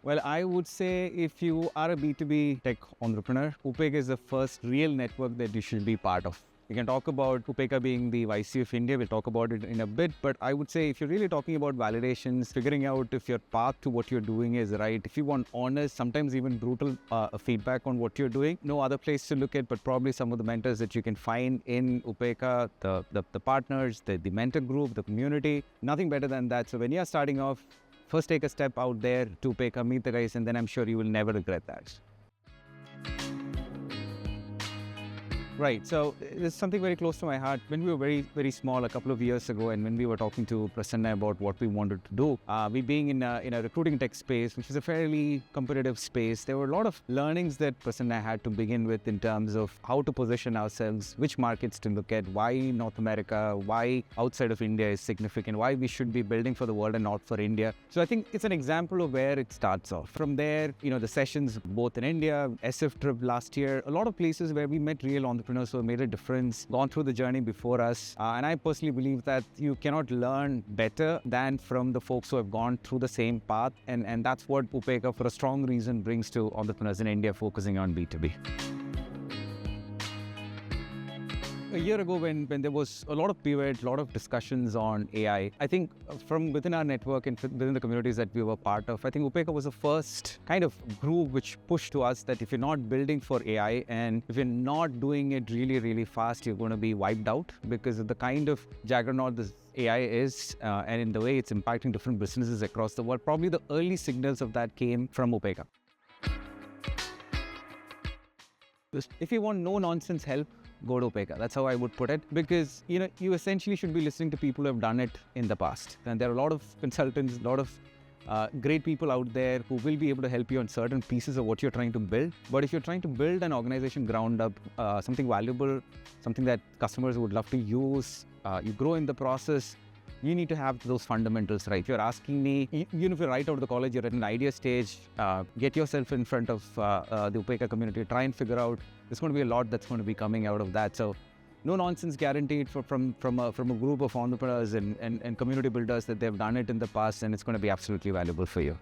Well, I would say if you are a B2B tech entrepreneur, Upekkha is the first real network that you should be part of. We can talk about Upekkha being the YC of India. We'll talk about it in a bit. But I would say if you're really talking about validations, figuring out if your path to what you're doing is right, if you want honest, sometimes even brutal feedback on what you're doing, no other place to look at, but probably some of the mentors that you can find in Upekkha, the partners, the mentor group, the community, nothing better than that. So when you're starting off, first take a step out there to Upekkha, meet the guys, and then I'm sure you will never regret that. Right. So there's something very close to my heart. When we were very, very small a couple of years ago, and when we were talking to Prasanna about what we wanted to do, we being in a recruiting tech space, which is a fairly competitive space, there were a lot of learnings that Prasanna had to begin with in terms of how to position ourselves, which markets to look at, why North America, why outside of India is significant, why we should be building for the world and not for India. So I think it's an example of where it starts off. From there, the sessions both in India, SF trip last year, a lot of places where we met real entrepreneurs who have made a difference, gone through the journey before us. And I personally believe that you cannot learn better than from the folks who have gone through the same path. And that's what Upekkha, for a strong reason, brings to entrepreneurs in India focusing on B2B. A year ago, when there was a lot of pivot, a lot of discussions on AI, I think from within our network and within the communities that we were part of, I think Upekkha was the first kind of group which pushed to us that if you're not building for AI and if you're not doing it really, really fast, you're going to be wiped out because of the kind of juggernaut this AI is and in the way it's impacting different businesses across the world. Probably the early signals of that came from Upekkha. If you want no-nonsense help, go to Upekkha. That's how I would put it. Because, you essentially should be listening to people who have done it in the past. And there are a lot of consultants, a lot of great people out there who will be able to help you on certain pieces of what you're trying to build. But if you're trying to build an organization ground up, something valuable, something that customers would love to use, you grow in the process, you need to have those fundamentals right. If you're asking me, even if you're right out of the college, you're at an idea stage, get yourself in front of the Upekkha community, try and figure out, there's going to be a lot that's going to be coming out of that. So no nonsense guaranteed from a group of entrepreneurs and community builders that they've done it in the past, and it's going to be absolutely valuable for you.